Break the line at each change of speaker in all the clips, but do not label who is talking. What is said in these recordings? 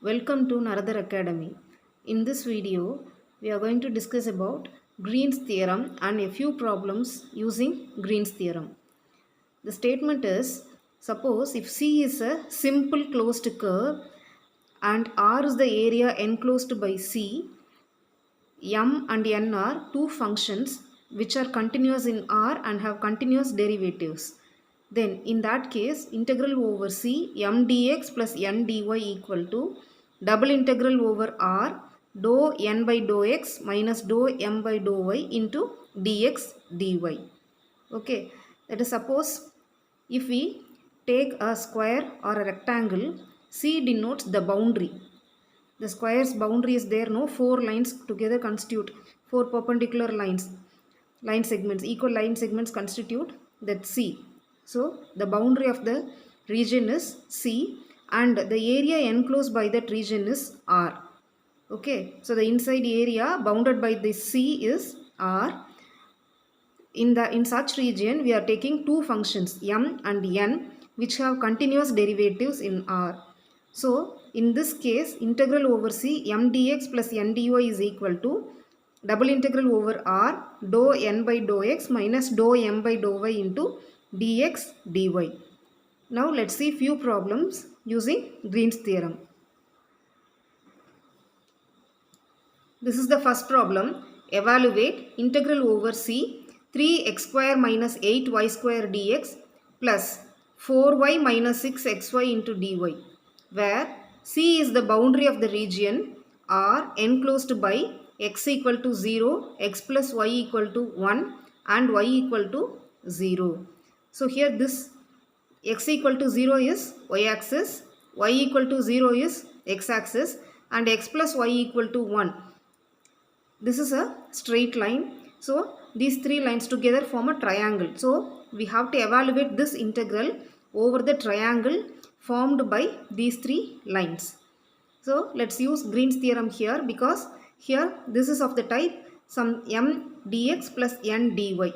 Welcome to Naradar Academy. In this video, we are going to discuss about Green's theorem and a few problems using Green's theorem. The statement is, suppose if C is a simple closed curve and R is the area enclosed by C, M and N are two functions which are continuous in R and have continuous derivatives. Then in that case, integral over C m dx plus n dy equal to double integral over R dou n by dou x minus dou m by dou y into dx dy. Okay, that is, suppose if we take a square or a rectangle, C denotes the boundary. The square's boundary is there, no? Four lines together constitute four perpendicular line segments, equal line segments constitute that C. So the boundary of the region is C and the area enclosed by that region is R. Okay, so the inside area bounded by this C is R. In such region we are taking two functions m and n which have continuous derivatives in R. So in this case, integral over C m dx plus n dy is equal to double integral over R dou n by dou x minus dou m by dou y into dx dy. Now let's see few problems using Green's theorem. This is the first problem. Evaluate integral over C 3x square minus 8y square dx plus 4y minus 6xy into dy, where C is the boundary of the region R enclosed by x equal to 0, x plus y equal to 1 and y equal to 0. So here this x equal to 0 is y axis, y equal to 0 is x axis and x plus y equal to 1. This is a straight line. So these three lines together form a triangle. So we have to evaluate this integral over the triangle formed by these three lines. So let's use Green's theorem here, because here this is of the type some m dx plus n dy.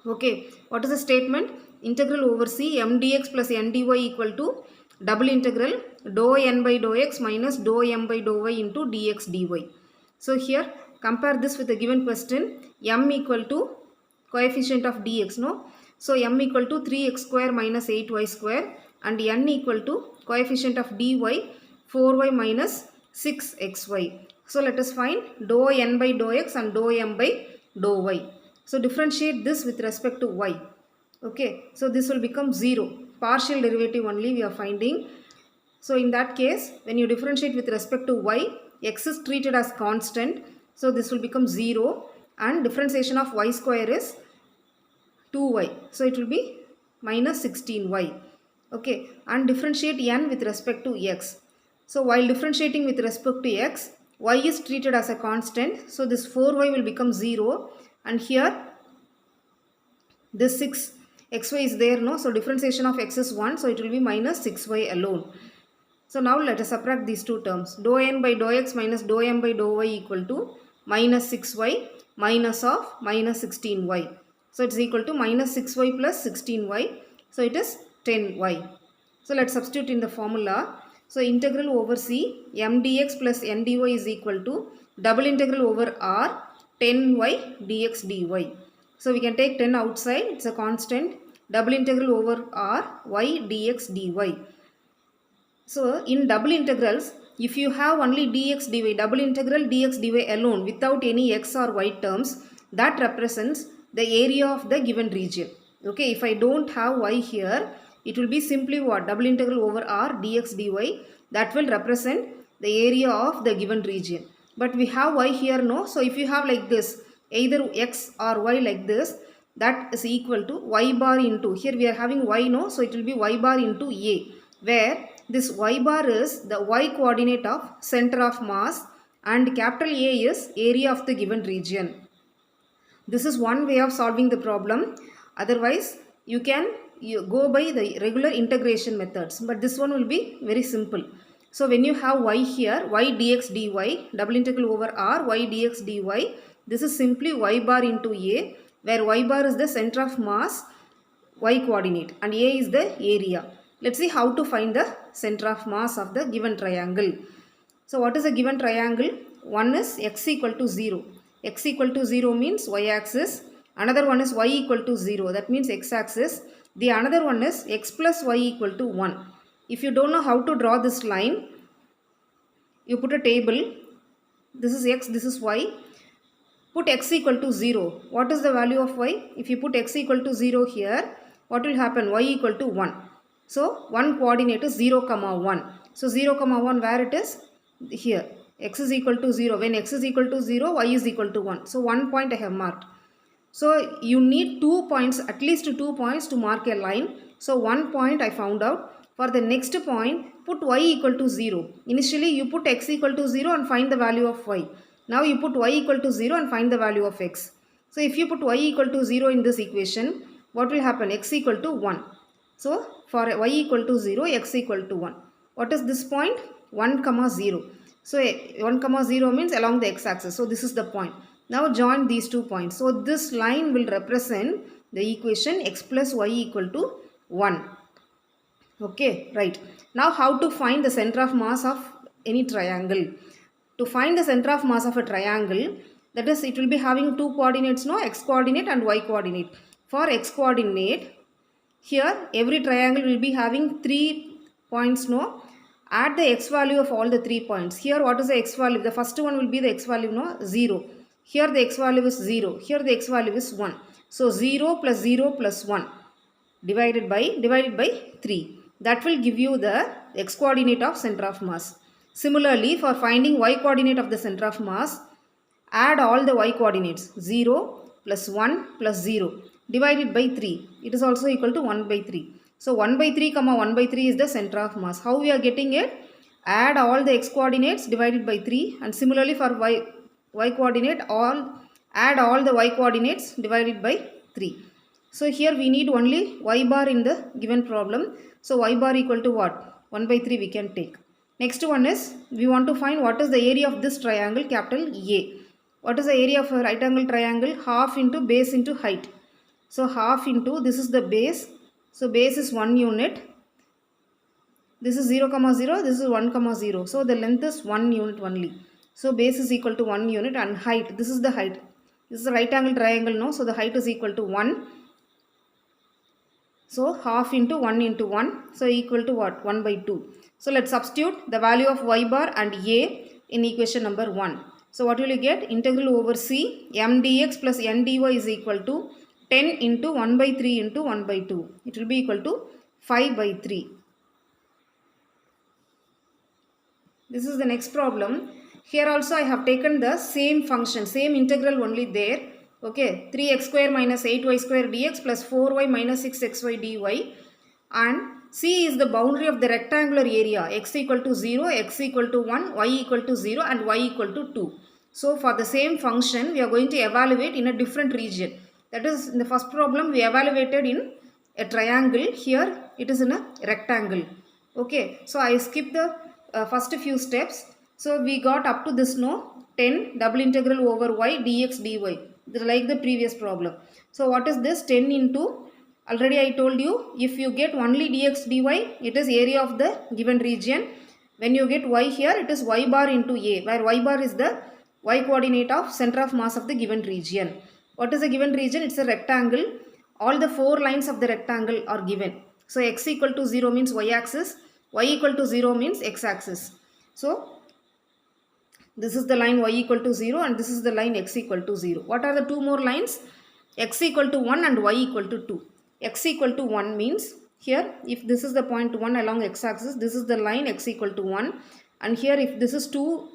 Okay, what is the statement? Integral over C m dx plus n dy equal to double integral dou n by dou x minus dou m by dou y into dx dy. So here compare this with the given question. M equal to coefficient of dx, no? So m equal to 3x square minus 8y square and n equal to coefficient of dy 4y minus 6xy. So let us find dou n by dou x and dou m by dou y. So differentiate this with respect to y. Okay, so this will become 0. Partial derivative only we are finding. So in that case, when you differentiate with respect to y, x is treated as constant. So this will become 0 and differentiation of y square is 2y. So it will be minus 16y. Okay, and differentiate n with respect to x. So while differentiating with respect to x, y is treated as a constant. So this 4y will become 0 and here this 6xy is there, no? So differentiation of x is 1. So it will be minus 6y alone. So now let us subtract these two terms. Dou n by dou x minus dou m by dou y equal to minus 6y minus of minus 16y. So it is equal to minus 6y plus 16y. So it is 10y. So let's substitute in the formula. So integral over C m dx plus n dy is equal to double integral over R 10y dx dy. So we can take 10 outside. It's a constant. Double integral over R y dx dy. So in double integrals, if you have only dx dy, double integral dx dy alone without any x or y terms, that represents the area of the given region. Okay, if I don't have y here, it will be simply what? Double integral over R dx dy. That will represent the area of the given region. But we have y here, no? So if you have like this, either x or y like this, that is equal to y bar into, here we are having y, no? So it will be y bar into a, where this y bar is the y coordinate of center of mass and capital A is area of the given region. This is one way of solving the problem. Otherwise, you can go by the regular integration methods. But this one will be very simple. So when you have y here, y dx dy, double integral over R, y dx dy, this is simply y bar into a, where y bar is the center of mass, y coordinate, and a is the area. Let's see how to find the center of mass of the given triangle. So what is a given triangle? One is x equal to 0. X equal to 0 means y axis. Another one is y equal to 0. That means x axis. The another one is x plus y equal to 1. If you don't know how to draw this line, you put a table. This is x, this is y. Put x equal to 0. What is the value of y? If you put x equal to 0 here, what will happen? Y equal to 1. So, one coordinate is 0, 1. So, 0, 1 where it is? Here. X is equal to 0. When x is equal to 0, y is equal to 1. So, 1 point I have marked. So, you need 2 points, at least 2 points to mark a line. So, 1 point I found out. For the next point, put y equal to 0. Initially, you put x equal to 0 and find the value of y. Now, you put y equal to 0 and find the value of x. So, if you put y equal to 0 in this equation, what will happen? X equal to 1. So, for y equal to 0, x equal to 1. What is this point? 1, 0. So, 1, 0 means along the x-axis. So, this is the point. Now, join these 2 points. So, this line will represent the equation x plus y equal to 1. Okay, right. Now, how to find the center of mass of any triangle? To find the center of mass of a triangle, that is, it will be having 2 coordinates, no, x coordinate and y coordinate. For x coordinate, here every triangle will be having 3 points, no. Add the x value of all the 3 points. Here what is the x value? The first one will be the x value, no, 0. Here the x value is 0. Here the x value is 1. So 0 plus 1 divided by 3. That will give you the x coordinate of center of mass. Similarly, for finding y coordinate of the center of mass, add all the y coordinates 0 plus 1 plus 0 divided by 3. It is also equal to 1 by 3. So 1 by 3 comma 1 by 3 is the center of mass. How we are getting it? Add all the x coordinates divided by 3, and similarly for y coordinate, add all the y coordinates divided by 3. So here we need only y bar in the given problem. So y bar equal to what? 1 by 3 we can take. Next one is, we want to find what is the area of this triangle, capital A. What is the area of a right angle triangle? Half into base into height. So half into, this is the base. So base is 1 unit. This is 0, 0. This is 1, 0. So the length is 1 unit only. So base is equal to 1 unit, and height, this is the height. This is a right angle triangle, no? So the height is equal to 1. So half into 1 into 1. So equal to what? 1 by 2. So let's substitute the value of y bar and a in equation number 1. So what will you get? Integral over c m dx plus n dy is equal to 10 into 1 by 3 into 1 by 2. It will be equal to 5 by 3. This is the next problem. Here also I have taken the same function, same integral only there. Okay, 3x square minus 8y square dx plus 4y minus 6xy dy, and C is the boundary of the rectangular area, x equal to 0, x equal to 1, y equal to 0 and y equal to 2. So for the same function, we are going to evaluate in a different region. That is, in the first problem, we evaluated in a triangle. Here, it is in a rectangle. Okay, so I skipped the first few steps. So we got up to this, no, 10 double integral over y dx dy, like the previous problem. So what is this? 10 into, already I told you, if you get only dx dy, it is area of the given region. When you get y here, it is y bar into a, where y bar is the y coordinate of center of mass of the given region. What is the given region? It's a rectangle. All the 4 lines of the rectangle are given. So x equal to 0 means y axis, y equal to 0 means x axis. So this is the line y equal to 0 and this is the line x equal to 0. What are the 2 more lines? X equal to 1 and y equal to 2. X equal to 1 means, here if this is the point 1 along x axis, this is the line x equal to 1, and here if this is 2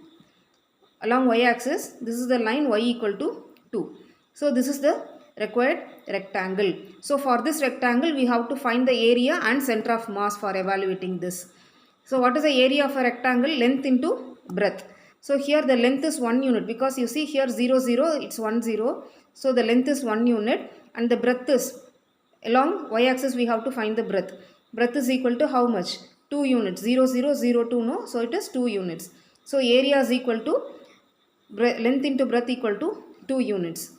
along y axis, this is the line y equal to 2. So this is the required rectangle. So for this rectangle, we have to find the area and center of mass for evaluating this. So what is the area of a rectangle? Length into breadth. So here the length is 1 unit, because you see here 0, 0, it's 1, 0. So the length is 1 unit and the breadth is, along y axis we have to find the breadth. Breadth is equal to how much? 2 units. 0, 0, 0, 2, no. So it is 2 units. So area is equal to, length into breadth equal to 2 units.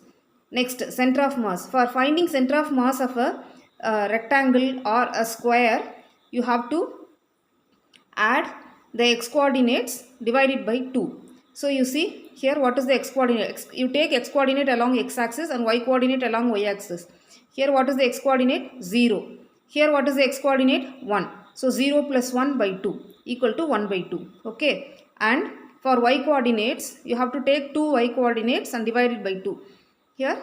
Next, center of mass. For finding center of mass of a rectangle or a square, you have to add the x coordinates divided by 2. So you see here what is the x coordinate? You take x coordinate along x axis and y coordinate along y axis. Here what is the x coordinate? 0. Here what is the x coordinate? 1. So 0 plus 1 by 2 equal to 1 by 2. Okay. And for y coordinates, you have to take 2 y coordinates and divide it by 2. Here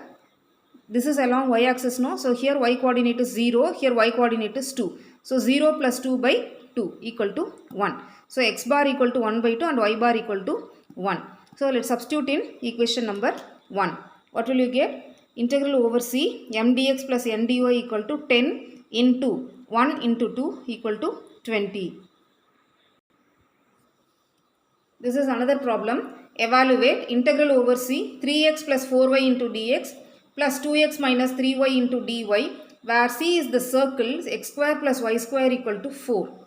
this is along y axis, no? So here y coordinate is 0, here y coordinate is 2. So 0 plus 2 by 2 equal to 1. So x bar equal to 1 by 2 and y bar equal to 1. So let's substitute in equation number 1. What will you get? Integral over c m dx plus n dy equal to 10 into 1 into 2 equal to 20. This is another problem. Evaluate integral over c 3x plus 4y into dx plus 2x minus 3y into dy, where c is the circle x square plus y square equal to 4.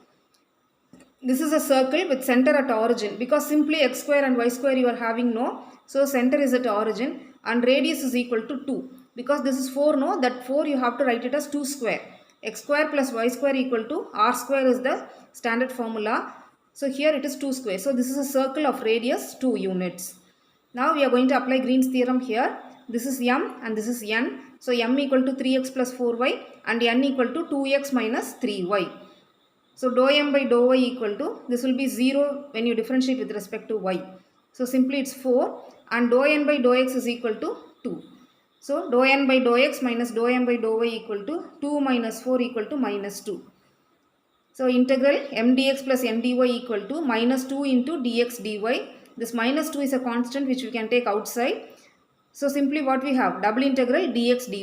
This is a circle with center at origin, because simply x square and y square you are having, no. So center is at origin and radius is equal to 2. Because this is 4, no, that 4 you have to write it as 2 square. X square plus y square equal to r square is the standard formula. So here it is 2 square. So this is a circle of radius 2 units. Now we are going to apply Green's theorem here. This is m and this is n. So m equal to 3x plus 4y and n equal to 2x minus 3y. So dou m by dou y equal to, this will be 0 when you differentiate with respect to y. So simply it's 4 and dou n by dou x is equal to 2. So dou n by dou x minus dou m by dou y equal to 2 minus 4 equal to minus 2. So integral m dx plus n dy equal to minus 2 into dx dy. This minus 2 is a constant which we can take outside. So simply what we have? Double integral dx dy.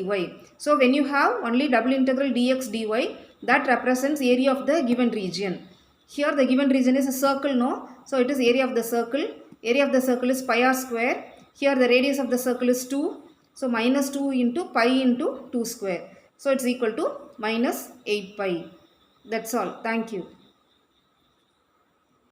So when you have only double integral dx dy, that represents area of the given region. Here the given region is a circle, no? So it is area of the circle. Area of the circle is pi r square. Here the radius of the circle is 2. So minus 2 into pi into 2 square. So it's equal to minus 8 pi. That's all. Thank you.